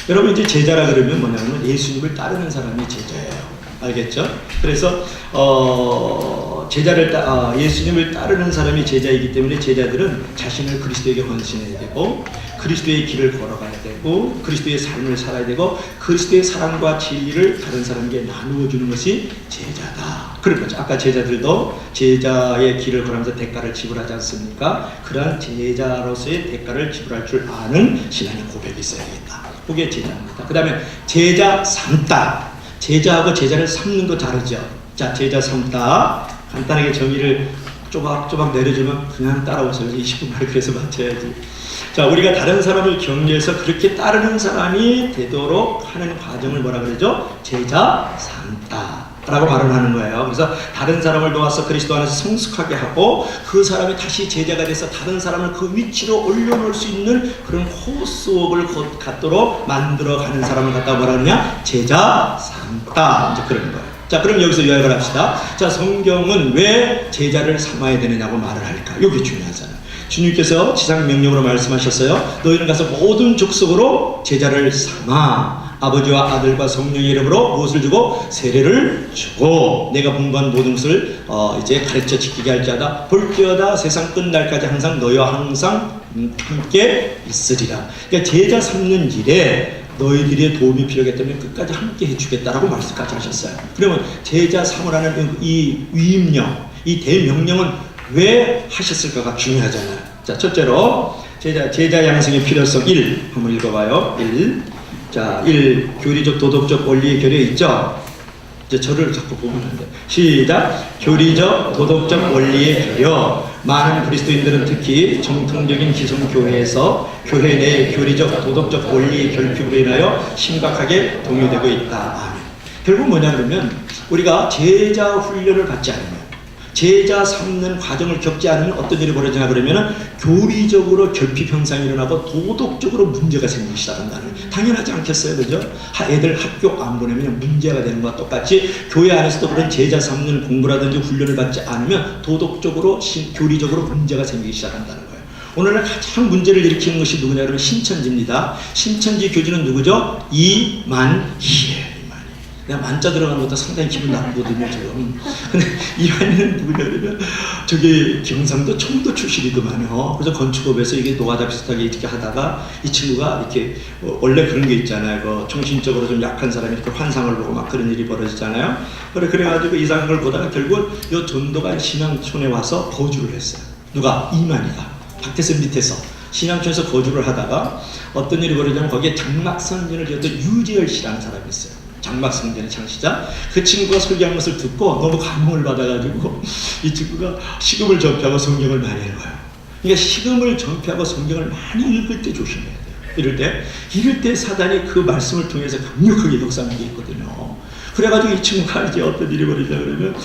여러분 이제 제자라 그러면 뭐냐면 예수님을 따르는 사람이 제자예요. 알겠죠? 그래서 예수님을 따르는 사람이 제자이기 때문에 제자들은 자신을 그리스도에게 헌신해야 되고 그리스도의 길을 걸어가야 되고 그리스도의 삶을 살아야 되고 그리스도의 사랑과 진리를 다른 사람에게 나누어 주는 것이 제자다. 그런 거죠. 아까 제자들도 제자의 길을 걸으면서 대가를 지불하지 않습니까? 그러한 제자로서의 대가를 지불할 줄 아는 신앙의 고백이 있어야겠다. 그게 제자입니다. 그 다음에 제자 삼다. 제자하고 제자를 삼는 거 다르죠. 자, 제자 삼다. 간단하게 정의를 쪼박쪼박 내려주면 그냥 따라오세요. 20분 만에 그래서 맞춰야지. 자, 우리가 다른 사람을 격려해서 그렇게 따르는 사람이 되도록 하는 과정을 뭐라 그러죠? 제자 삼다 라고 말을 하는 거예요. 그래서 다른 사람을 도와서 그리스도 안에서 성숙하게 하고 그 사람이 다시 제자가 돼서 다른 사람을 그 위치로 올려놓을 수 있는 그런 코스웍을 갖도록 만들어가는 사람을 갖다 뭐라 그러냐? 제자 삼다. 이제 그런 거예요. 자, 그럼 여기서 요약을 합시다. 자, 성경은 왜 제자를 삼아야 되느냐고 말을 할까? 이게 중요하잖아요. 주님께서 지상 명령으로 말씀하셨어요. 너희는 가서 모든 족속으로 제자를 삼아 아버지와 아들과 성령의 이름으로 무엇을 주고 세례를 주고 내가 분부한 모든 것을 이제 가르쳐 지키게 할지어다. 볼지어다 세상 끝날까지 항상 너희와 항상 함께 있으리라. 그러니까 제자 삼는 일에 너희들의 도움이 필요하기 때문에 끝까지 함께 해주겠다라고 말씀까지 하셨어요. 그러면 제자 삼으라는 이 위임령, 이 대명령은 왜 하셨을까가 중요하잖아요. 자, 첫째로 제자 양성의 필요성 1 한번 읽어봐요. 1. 자, 1. 교리적 도덕적 원리의 결여 있죠. 이제 저를 자꾸 보면 안 돼. 시작. 교리적 도덕적 원리의 결여. 많은 그리스도인들은 특히 정통적인 기성교회에서 교회 내 교리적 도덕적 원리의 결핍으로 인하여 심각하게 동요되고 있다. 아멘. 결국 뭐냐 그러면 우리가 제자 훈련을 받지 않으면 제자 삼는 과정을 겪지 않으면 어떤 일이 벌어지냐 그러면은 교리적으로 결핍 현상이 일어나고 도덕적으로 문제가 생기기 시작한다는, 당연하지 않겠어요, 그죠? 애들 학교 안 보내면 문제가 되는 것과 똑같이 교회 안에서도 그런 제자 삼는 공부라든지 훈련을 받지 않으면 도덕적으로 교리적으로 문제가 생기기 시작한다는 거예요. 오늘날 가장 문제를 일으키는 것이 누구냐 그러면 신천지입니다. 신천지 교주는 누구죠? 이만희예요. 내가 만자 들어가는 것도 상당히 기분 나쁘거든요, 지금. 근데 이만희는 누구냐 그러면 저기 경상도 청도 출신이더만요. 그래서 건축업에서 이게 노가다 비슷하게 이렇게 하다가 이 친구가 이렇게 원래 그런 게 있잖아요. 그 정신적으로 좀 약한 사람이 이렇게 환상을 보고 막 그런 일이 벌어지잖아요. 그래가지고 이상한 걸 보다가 결국 이 전도가 신앙촌에 와서 거주를 했어요. 누가? 이만희가. 박태선 밑에서 신앙촌에서 거주를 하다가 어떤 일이 벌어지냐면 거기에 장막선전을 지었던 유재열 씨라는 사람이 있어요. 장막성전의 창시자. 그 친구가 설교한 것을 듣고 너무 감동을 받아가지고 이 친구가 식음을 전폐하고 성경을 많이 읽어요. 그러니까 식음을 전폐하고 성경을 많이 읽을 때 조심해야 돼요. 이럴 때 사단이 그 말씀을 통해서 강력하게 역사하는 게 있거든요. 그래가지고 이 친구가 이제 어떤 일이 벌어지냐 그러면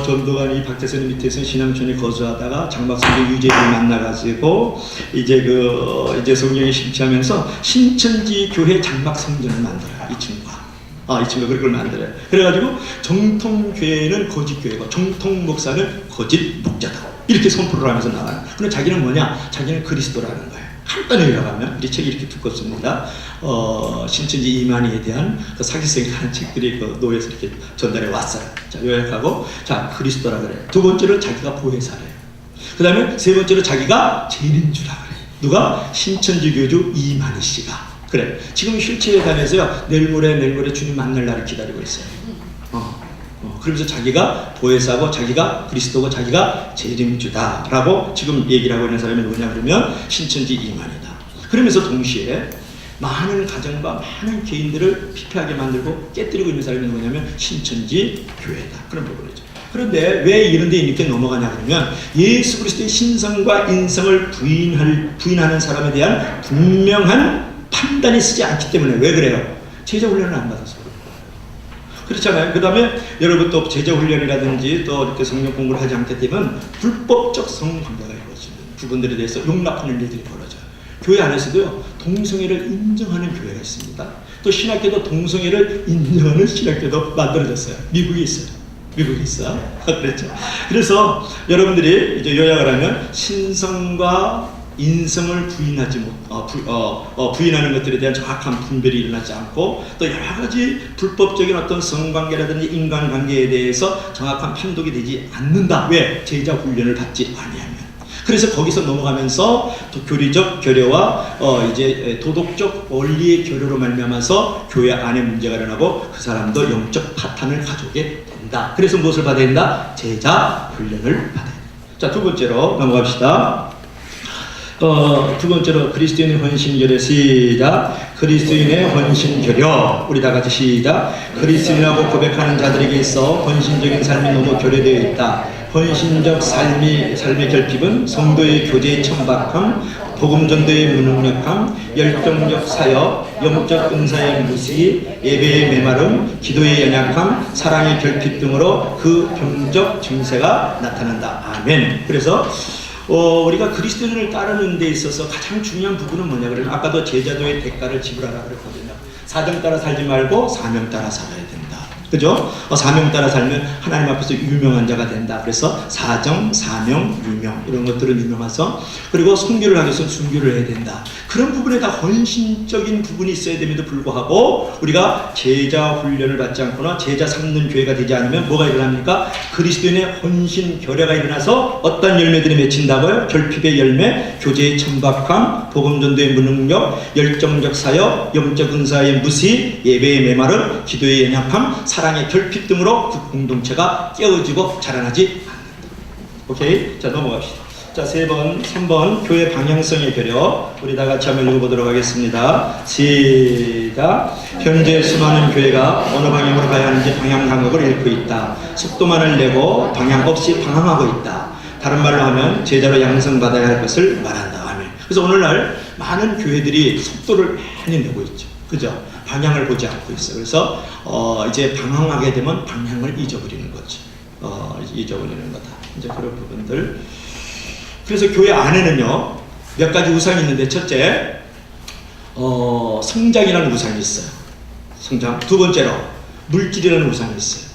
전도관이 박태선 밑에서 신앙촌에 거주하다가 장막성전 유재를 만나가지고 이제 성경에 심취하면서 신천지 교회 장막성전을 만들어요. 이 친구가 그걸 만들어요. 그래가지고 정통교회는 거짓교회고 정통목사는 거짓 목자다. 이렇게 선포를 하면서 나와요. 그럼 자기는 뭐냐? 자기는 그리스도라는 거예요. 간단히 요약하면 이 책이 이렇게 두껍습니다. 신천지 이만희에 대한 그 사기성이 가는 책들이 그 노예에서 이렇게 전달해 왔어요. 자, 요약하고 자 그리스도라 그래요. 두 번째로 자기가 보혜사래요. 그 다음에 세 번째로 자기가 재림주라 그래요. 누가? 신천지 교주 이만희 씨가. 그래. 지금 휠체어에 다녀서요. 내일 모레 주님 만날 날을 기다리고 있어요. 그러면서 자기가 보혜사고 자기가 그리스도고 자기가 재림주다라고 지금 얘기를 하고 있는 사람이 누구냐 그러면 신천지 이만희다. 그러면서 동시에 많은 가정과 많은 개인들을 피폐하게 만들고 깨뜨리고 있는 사람이 누구냐면 신천지 교회다. 그런 부분이죠. 그런데 왜 이런 데 이렇게 넘어가냐 그러면 예수 그리스도의 신성과 인성을 부인하는 사람에 대한 분명한 판단이 쓰지 않기 때문에. 왜 그래요? 제자 훈련을 안 받아서 그렇잖아요. 그 다음에 여러분 또 제자 훈련이라든지 또 이렇게 성경 공부를 하지 않게 되면 불법적 성관계가 이루어지는 부분들에 대해서 용납하는 일들이 벌어져요. 교회 안에서도요 동성애를 인정하는 교회가 있습니다. 또 신학교도 동성애를 인정하는 신학교도 만들어졌어요. 미국에 있어요. 그렇죠. 그래서 여러분들이 이제 요약을 하면 신성과 인성을 부인하는 것들에 대한 정확한 분별이 일어나지 않고 또 여러 가지 불법적인 어떤 성관계라든지 인간관계에 대해서 정확한 판독이 되지 않는다. 왜? 제자 훈련을 받지 아니하면. 그래서 거기서 넘어가면서 또 교리적 결여와 이제 도덕적 원리의 결여로 말미암아서 교회 안에 문제가 일어나고 그 사람도 영적 파탄을 가져오게 된다. 그래서 무엇을 받아야 된다? 제자 훈련을 받아야 된다. 자, 두 번째로 넘어갑시다. 두 번째로 그리스도인의 헌신결여. 시작. 그리스도인의 헌신결여. 우리 다 같이 시작. 그리스도인이라고 고백하는 자들에게 있어 헌신적인 삶이 너무 결여되어 있다. 헌신적 삶의 결핍은 성도의 교제의 천박함, 복음전도의 무능력함, 열정적 사역, 영적 은사의 무시, 예배의 메마름, 기도의 연약함, 사랑의 결핍 등으로 그 병적 증세가 나타난다. 아멘. 그래서 우리가 그리스도인을 따르는 데 있어서 가장 중요한 부분은 뭐냐 그러면 아까도 제자도의 대가를 지불하라 그랬거든요. 사정 따라 살지 말고 사명 따라 살아야 된다. 그죠? 사명 따라 살면 하나님 앞에서 유명한 자가 된다. 그래서 사정, 사명, 유명 이런 것들은 유명해서 그리고 순교를 하기 위해서 순교를 해야 된다. 그런 부분에 다 헌신적인 부분이 있어야 됨에도 불구하고 우리가 제자 훈련을 받지 않거나 제자 삼는 교회가 되지 않으면 뭐가 일어납니까? 그리스도인의 헌신 결여가 일어나서 어떤 열매들이 맺힌다고요? 결핍의 열매, 교제의 천박함, 복음전도의 무능력, 열정적 사역, 영적 은사의 무시, 예배의 메마름, 기도의 연약함, 사랑의 결핍 등으로 그 공동체가 깨어지고 자라나지 않는다. 오케이? 자, 넘어갑시다. 자, 3번 교회 방향성의 결여. 우리 다 같이 한번 읽어보도록 하겠습니다. 시작. 현재 수많은 교회가 어느 방향으로 가야 하는지 방향 감각을 잃고 있다. 속도만을 내고 방향 없이 방황하고 있다. 다른 말로 하면 제자로 양성받아야 할 것을 말한다. 아멘. 그래서 오늘날 많은 교회들이 속도를 많이 내고 있죠. 그죠? 방향을 보지 않고 있어요. 그래서 이제 방황하게 되면 방향을 잊어버리는 거죠. 잊어버리는 거다. 이제 그런 부분들. 그래서 교회 안에는요, 몇 가지 우상이 있는데, 첫째, 성장이라는 우상이 있어요. 성장. 두 번째로, 물질이라는 우상이 있어요.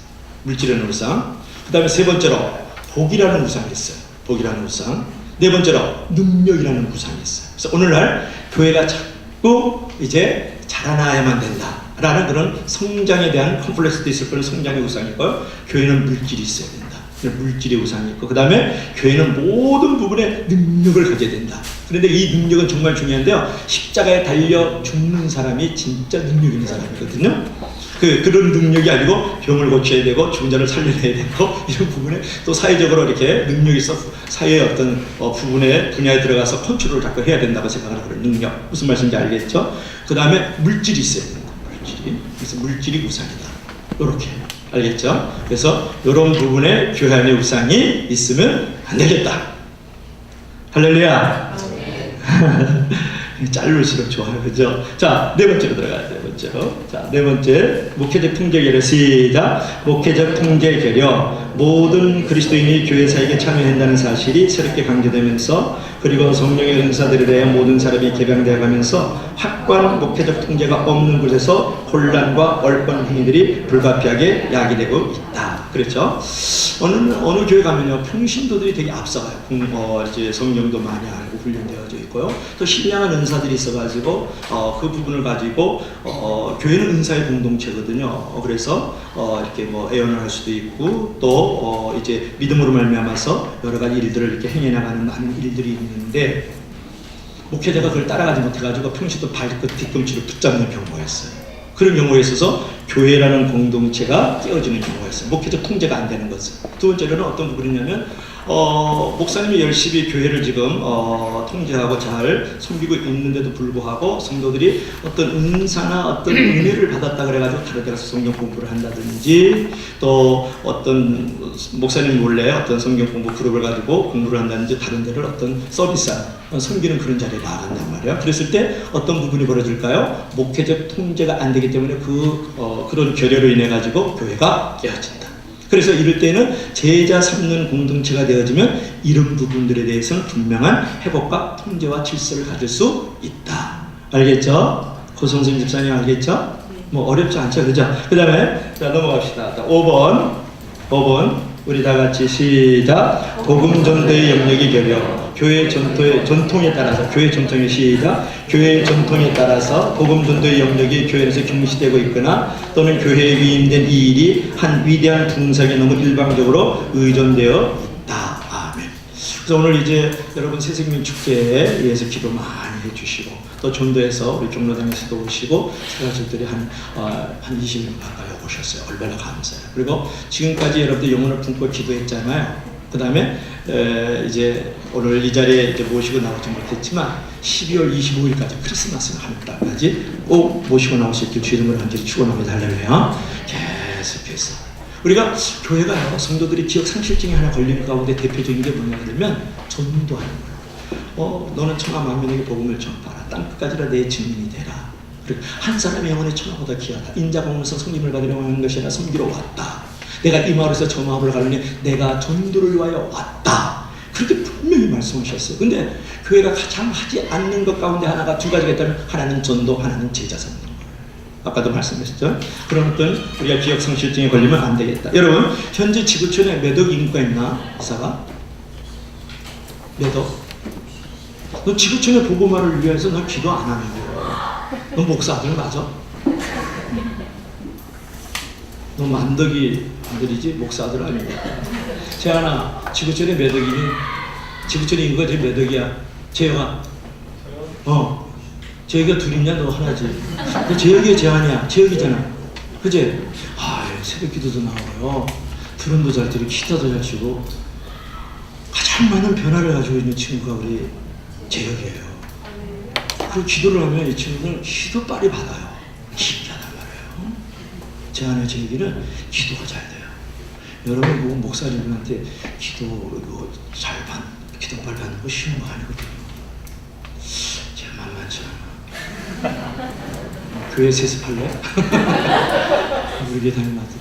물질이라는 우상. 그 다음에 세 번째로, 복이라는 우상이 있어요. 복이라는 우상. 네 번째로, 능력이라는 우상이 있어요. 그래서 오늘날 교회가 자꾸 이제 자라나야만 된다 라는 그런 성장에 대한 컴플렉스도 있을 거는 성장의 우상이 있고요. 교회는 물질이 있어야 된다. 물질의 우상이 있고, 그 다음에 교회는 모든 부분에 능력을 가져야 된다. 그런데 이 능력은 정말 중요한데요. 십자가에 달려 죽는 사람이 진짜 능력 있는 사람이거든요. 그런 능력이 아니고 병을 고쳐야 되고 죽은 자를 살려내야 되고 이런 부분에 또 사회적으로 이렇게 능력이 있어 사회의 어떤 분야에 들어가서 컨트롤을 자꾸 해야 된다고 생각하는 그런 능력. 무슨 말씀인지 알겠죠? 그 다음에 물질이 있어야 된다. 물질이. 그래서 물질이 우상이다. 이렇게. 알겠죠? 그래서 이런 부분에 교회 안에 우상이 있으면 안 되겠다. 할렐루야. 짧을수록 좋아요. 그죠? 자, 네 번째로 들어가야 돼요. 네 번째로. 자, 네 번째. 목회적 통제 결여. 시작. 목회적 통제 결여. 모든 그리스도인이 교회 사역에 참여한다는 사실이 새롭게 강조되면서, 그리고 성령의 은사들에 대해 모든 사람이 개방되어 가면서 확고한 목회적 통제가 없는 곳에서 혼란과 얼권 행위들이 불가피하게 야기되고 있다. 그렇죠? 어느 교회 가면요, 평신도들이 되게 앞서가요. 이제 성경도 많이 알고 훈련되어져 있고요. 또 신령한 은사들이 있어가지고 그 부분을 가지고 교회는 은사의 공동체거든요. 그래서 이렇게 뭐 애원을 할 수도 있고, 또 이제 믿음으로 말미암아서 여러 가지 일들을 이렇게 행해나가는 많은 일들이 있는데, 목회자가 그걸 따라가지 못해가지고 평신도 발끝 뒤꿈치를 붙잡는 경우가 있어요. 그런 경우에 있어서 교회라는 공동체가 깨어지는 경우가 있어요. 목회적 통제가 안 되는 것은. 두 번째로는 어떤 부분이냐면, 목사님이 열심히 교회를 지금 통제하고 잘 섬기고 있는데도 불구하고 성도들이 어떤 은사나 어떤 은혜를 받았다 그래가지고 다른 데 가서 성경 공부를 한다든지, 또 어떤 목사님 몰래 어떤 성경 공부 그룹을 가지고 공부를 한다든지 다른 데를 어떤 서비스한 섬기는 그런 자리에 나간단 말이에요. 그랬을 때 어떤 부분이 벌어질까요? 목회적 통제가 안 되기 때문에 그런 결여로 인해 가지고 교회가 깨어진다. 그래서 이럴 때는 제자 삼는 공동체가 되어지면 이런 부분들에 대해서는 분명한 회복과 통제와 질서를 가질 수 있다. 알겠죠? 고성생 집사님 알겠죠? 뭐 어렵지 않죠, 그죠? 그 다음에 자 넘어갑시다. 5번 우리 다 같이 시작. 복음 전도의 영역이 결여. 교회 전통에 따라서, 교회 전통의 시작. 교회 전통에 따라서 복음 전도의 영역이 교회에서 경시되고 있거나, 또는 교회에 위임된 이 일이 한 위대한 분석에 너무 일방적으로 의존되어 있다. 아멘. 그래서 오늘 이제 여러분 새생명 축제에 위해서 기도 많이 해주시고, 또 전도에서 우리 종로당에서도 오시고 사가족들이 한 20명 가까이 오셨어요. 얼마나 감사해요. 그리고 지금까지 여러분들 영혼을 품고 기도했잖아요. 그 다음에 이제 오늘 이 자리에 이제 모시고 나오지 못했지만 12월 25일까지 크리스마스 하늘까지 꼭 모시고 나올 수 있길 주 이름으로 간절히 축원합니다. 할렐루야. 계속해서 우리가 교회가요, 성도들이 기억 상실증이 하나 걸리는 가운데 대표적인 게 뭐냐 하면 전도하는 거예요. 너는 천하 만민에게 복음을 전파하라. 땅끝까지라 내 증인이 되라. 그리고 한 사람의 영혼이 천하보다 귀하다. 인자 공문서 성김을 받으려고 하는 것이 아니라 섬기러 왔다. 내가 이 마을에서 저 마을을 가려니 내가 전도를 위하여 왔다. 그렇게 분명히 말씀하셨어요. 근데 교회가 가장 하지 않는 것 가운데 하나가 두 가지가 있다면, 하나는 전도, 하나는 제자 삼는 거예요. 아까도 말씀하셨죠? 그런 어떤 우리가 기억상실증에 걸리면 안 되겠다. 여러분, 현재 지구촌에 몇 억 인구가 있나? 이사가? 몇 억? 너 지구촌의 복음화를 위해서 너 기도 안 하는 거야. 너 목사 아들 맞아? 너 만덕이 아들이지 목사 아들 아닙니까? 재환아, 지구촌에 몇 억이니? 지구촌의 인구가 지금 몇 억이야? 재영아. 재혁이가 둘이냐? 너 하나지. 재혁이가 재환이야. 재혁이잖아. 그치? 새벽 기도도 나와요. 드럼도 잘 치고 기타도 잘 치고 가장 많은 변화를 가지고 있는 친구가 우리 재혁이에요. 그리고 기도를 하면 이 친구는 기도 빨리 받아요. 신기하단 말이에요. 재환의 재혁이는 기도가 잘 돼요. 여러분 보고 목사님한테 기도 기도 빨리 받는 거 쉬운 거 아니거든요. 제가 만만치 않아. 교회 세습할래? 우리 교회 다니면 안 돼.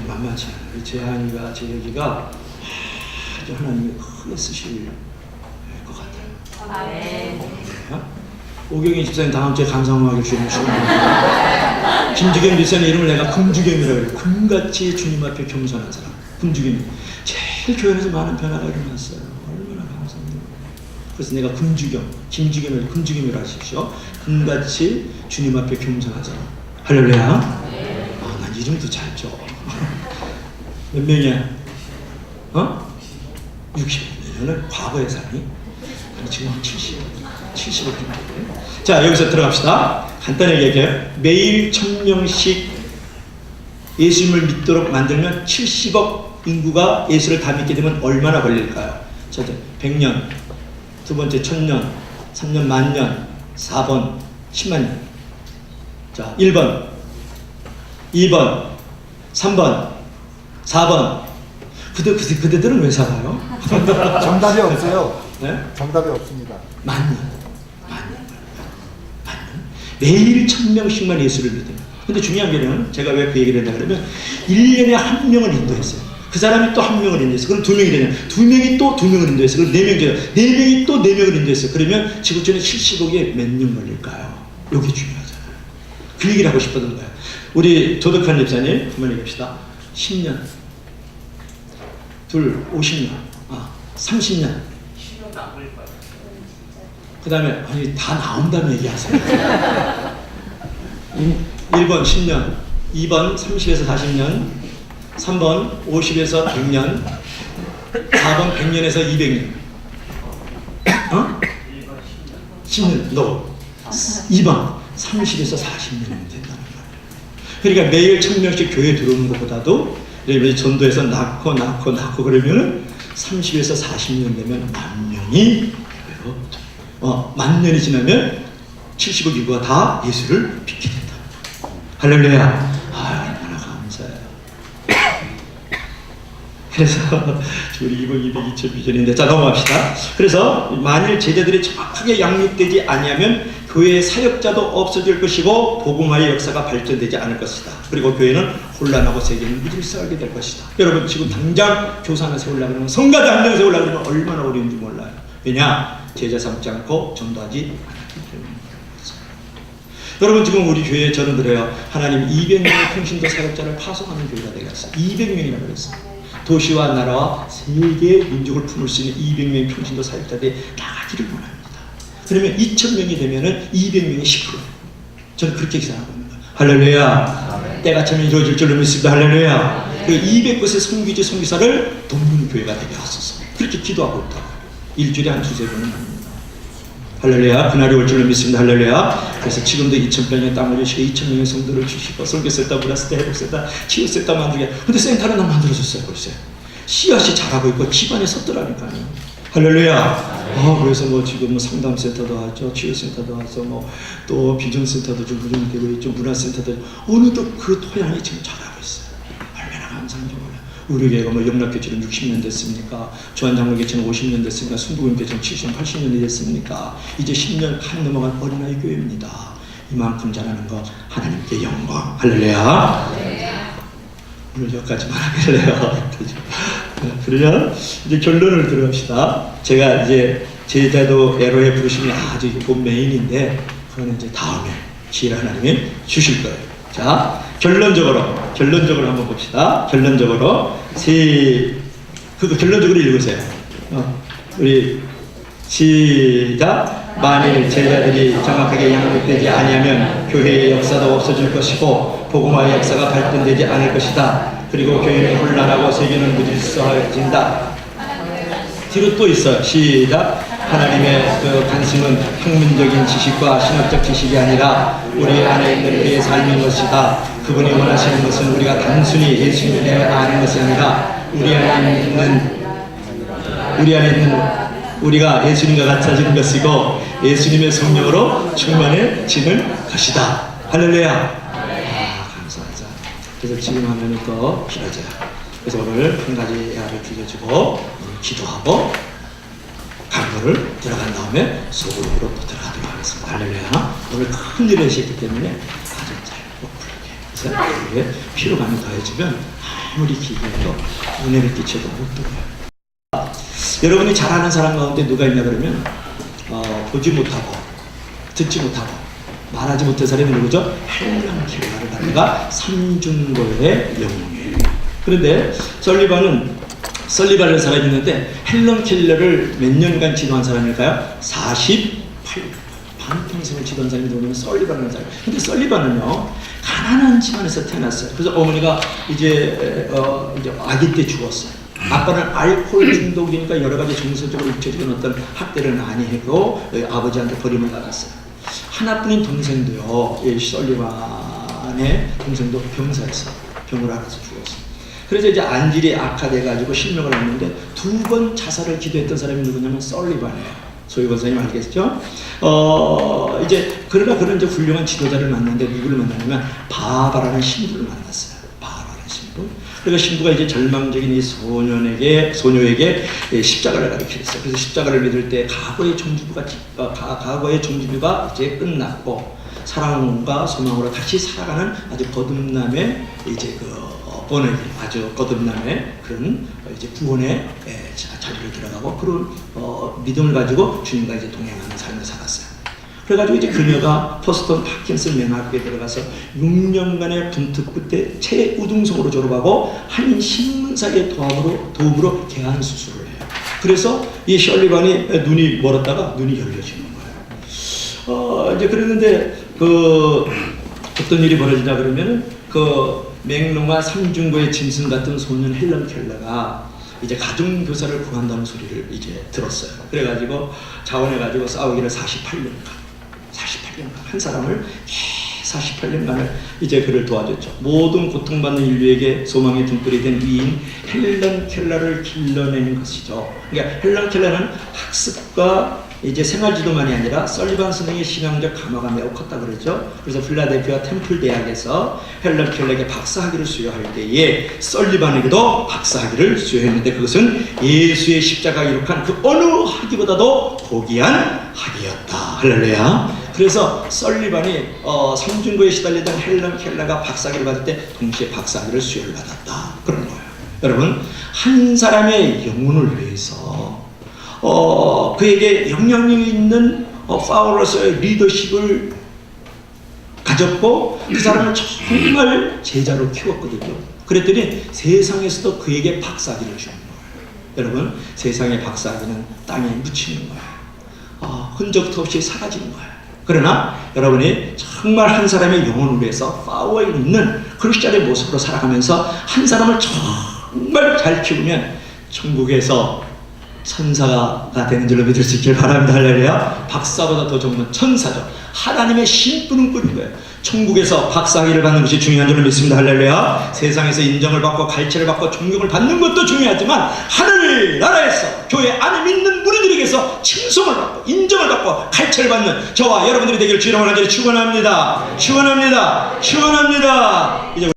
만만치 않아. 재환이가, 재혁이가 아주 하나님이 크게 쓰실 것 같아요. 아멘. 오경희 집사님 다음 주에 감사음악을 주시면 김주겸 집사님 이름을 내가 금주겸이라고 해요. 금같이 주님 앞에 겸손한 사람. 금주겸이 제일 교회에서 많은 변화가 일어났어요. 얼마나 감사합니다. 그래서 내가 김주겸을 금주겸이라 하십시오. 금같이 주님 앞에 겸손한 사람. 할렐루야. 난 이름도 잘 줘. 몇 명이야? 60년은 과거의 삶이 지금 70을 좀 자, 여기서 들어갑시다. 간단하게 얘기해요. 매일 1000명씩 예수님을 믿도록 만들면 70억 인구가 예수를 다 믿게 되면 얼마나 걸릴까요? 첫째, 100년. 두 번째, 1000년. 3년, 만년. 4번, 10만년. 자, 1번, 2번, 3번, 4번. 그대들은 왜 살아요? 정답이 없어요. 네? 정답이 없습니다. 만년. 매일 1000명씩만 예수를 믿어요. 근데 중요한 게는 제가 왜 그 얘기를 했냐 그러면 1년에 한 명을 인도했어요. 그 사람이 또 한 명을 인도했어요. 그럼 2명이 되냐? 2명이 또 2명을 인도했어요. 그럼 4명이 되냐? 4명이 또 4명을 인도했어요. 그러면 지구촌에 70억에 몇 년 걸릴까요? 여기 중요하잖아요. 그 얘기를 하고 싶었던 거예요. 우리 조덕한 집사님 한번 얘기합시다. 10년, 둘 50년, 30년. 그 다음에 다 나온 다음에 얘기하세요. 1번 10년, 2번 30에서 40년, 3번 50에서 100년, 4번 100년에서 200년. 10년, no. 2번 30에서 40년이면 된다는 거예요. 그러니까 매일 1000명씩 교회 들어오는 것보다도 전도해서 낳고 그러면은 30에서 40년 되면 10,000명이 만 년이 지나면 70억 인구가 다 예수를 믿게 된다. 할렐루야. 얼마나 감사해요. 그래서 우리 200, 2000비전인데 자 넘어갑시다. 그래서 만일 제자들이 정확하게 양육되지 아니하면 교회의 사역자도 없어질 것이고 복음화의 역사가 발전되지 않을 것이다. 그리고 교회는 혼란하고 세계는 무질서하게 될 것이다. 여러분 지금 당장 교사 하나 세우려고 그러면 성가대 한 명 세우려고 그러면 얼마나 어려운지 몰라요. 왜냐? 제자 삼지 않고 전도하지 않았기 때문입니다. 여러분 지금 우리 교회에 저는 그래요. 하나님 200명의 평신도 사역자를 파송하는 교회가 되겠어요. 200명이라고 그랬어요. 도시와 나라와 세계의 민족을 품을 수 있는 200명의 평신도 사역자들이 나가기를 원합니다. 그러면 2000명이 되면은 200명의 10%. 저는 그렇게 생각하고 있는 거예요. 할렐루야. 때가 차면 이루어질 줄로 믿습니다. 할렐루야. 그리고 200곳의 선교지 선교사를 돕는 교회가 되게 하소서. 그렇게 기도하고 있다고. 일주일에 한 2-3번은 합니다. 할렐루야. 그날이 올 줄로 믿습니다. 할렐루야. 그래서 지금도 2000명의 땅을 주시고 2000명의 성도를 주시고 설교센터, 문화센터, 회복센터, 치유센터 만들게. 근데 센터는 안 만들어줬어요. 벌써 씨앗이 자라고 있고 기반에 섰더라니까요. 할렐루야. 그래서 지금 상담센터도 하죠, 치유센터도 하죠, 또 비전센터도 좀 운영되고 있죠, 문화센터도 어느덧 그 토양이 지금 자라고 있어요. 얼마나 감사한지 몰라요. 우리 교회가 영락교체는 60년 됐습니까? 주한장로교체는 50년 됐습니까? 순복음교체는 70, 80년이 됐습니까? 이제 10년 간 넘어간 어린아이 교회입니다. 이만큼 자라는 거 하나님께 영광. 할렐루야. 오늘 여기까지만 하길래요. 그러면 이제 결론을 들어갑시다. 제가 이제 제자도 에로에 부르심이 아주 곧 메인인데 그거는 이제 다음에 기회를 하나님이 주실 거예요. 자, 결론적으로 한번 봅시다. 결론적으로 결론적으로 읽으세요. 우리 시작. 만일 제자들이 정확하게 양육되지 아니하면 교회의 역사도 없어질 것이고 복음화의 역사가 발전되지 않을 것이다. 그리고 교회는 혼란하고 세계는 무질서해진다. 뒤로 또 있어요. 시작. 하나님의 그 관심은 학문적인 지식과 신학적 지식이 아니라 우리 안에 있는 우리의 삶인 것이다. 그분이 원하시는 것은 우리가 단순히 예수님을 아는 것이 아니라 우리 안에 있는 우리가 예수님과 같아지는 것이고 예수님의 성령으로 충만해지는 것이다. 할렐루야. 감사하자. 그래서 지금 하면은 또 길어져요. 그래서 오늘 한 가지 예화를 들려주고 기도하고 강도를 들어간 다음에 소그룹으로 또 들어가도록 하겠습니다. 할렐루야. 오늘 큰 일을 하셨기 때문에 아주 짧고 굵게. 그래서 이게 피로감이 더해지면 아무리 기도해도 은혜를 끼쳐도 못 들어요. 여러분이 잘 아는 사람 가운데 누가 있냐 그러면 보지 못하고 듣지 못하고 말하지 못한 사람이 누구죠? 헬런 켈러를 갖다가 삼중고의 영웅이에요. 그런데 설리반을 살아있는데 헬런 켈러를 몇 년간 지도한 사람일까요? 48년. 반평생을 지도한 사람이 누구냐면 설리반이라는 사람. 근데 설리반은요, 가난한 집안에서 태어났어요. 그래서 어머니가 이제 아기 때 죽었어요. 아빠는 알코올 중독이니까 여러 가지 정서적으로 잊혀지는 어떤 학대를 많이 했고, 아버지한테 버림을 받았어요. 하나뿐인 동생도요, 설리반의 동생도 병사였어요. 병을 앓아서 죽었어요. 그래서 이제 안질이 악화돼가지고 실명을 했는데 2번 자살을 기도했던 사람이 누구냐면 설리반이에요. 소위 권사님 알겠죠? 이제 그러나 그런 이제 훌륭한 지도자를 만났는데 누구를 만나냐면 바바라는 신부를 만났어요. 바바라는 신부. 그러니까 신부가 이제 절망적인 이 소녀에게 십자가를 가르쳤어요. 그래서 십자가를 믿을 때 과거의 종주부가 이제 끝났고 사랑과 소망으로 다시 살아가는 아주 거듭남의 이제 번역이 아주 거듭남의 그런 이제 구원의 자리를 들어가고 그런 믿음을 가지고 주님과 이제 동행하는 삶을 살았어요. 그래가지고 이제 그녀가 포스턴 파킨슨 명학교에 들어가서 6년간의 분투 끝에 최우등성으로 졸업하고 한 신문사의 도움으로 개안 수술을 해요. 그래서 이 설리반이 눈이 멀었다가 눈이 열려지는 거예요. 이제 그랬는데 어떤 일이 벌어지냐 그러면은 맹롱아 삼중고의 짐승 같은 소년 헬런 켈러가 이제 가정교사를 구한다는 소리를 이제 들었어요. 그래가지고 자원해가지고 싸우기를 48년간 한 사람을 48년간을 이제 그를 도와줬죠. 모든 고통받는 인류에게 소망의 등불이 된 위인 헬런 켈러를 길러내는 것이죠. 그러니까 헬런 켈러는 학습과 이제 생활지도만이 아니라 설리반 선생의 신앙적 감화가 매우 컸다 그러죠. 그래서 필라델피아 템플 대학에서 헬런 켈러에게 박사학위를 수여할 때에 설리반에게도 박사학위를 수여했는데 그것은 예수의 십자가가 기록한 그 어느 학위보다도 고귀한 학위였다. 할렐루야. 그래서 설리반이 삼중고에 시달리던 헬런 켈러가 박사학위를 받을 때 동시에 박사학위를 수여를 받았다. 그런 거예요. 여러분, 한 사람의 영혼을 위해서 그에게 영향력이 있는 파울로서의 리더십을 가졌고 그 사람을 정말 제자로 키웠거든요. 그랬더니 세상에서도 그에게 박사학위를 주는 거예요. 여러분, 세상의 박사학위는 땅에 묻히는 거예요. 흔적도 없이 사라지는 거예요. 그러나 여러분이 정말 한 사람의 영혼을 위해서 파워에 있는 크리스찬의 모습으로 살아가면서 한 사람을 정말 잘 키우면 천국에서 천사가 되는 줄로 믿을 수 있길 바랍니다. 할렐루야. 박사보다 더 좋은 천사죠. 하나님의 신분은 꾸린 거예요. 천국에서 박사학위를 받는 것이 중요한 줄로 믿습니다. 할렐루야. 세상에서 인정을 받고 갈채를 받고 존경을 받는 것도 중요하지만 하늘나라에서 교회 안에 믿는 무리들에게서 칭송을 받고 인정을 받고 갈채를 받는 저와 여러분들이 되기를 주님으로 간절히 축원합니다. 축원합니다. 축원합니다. 이제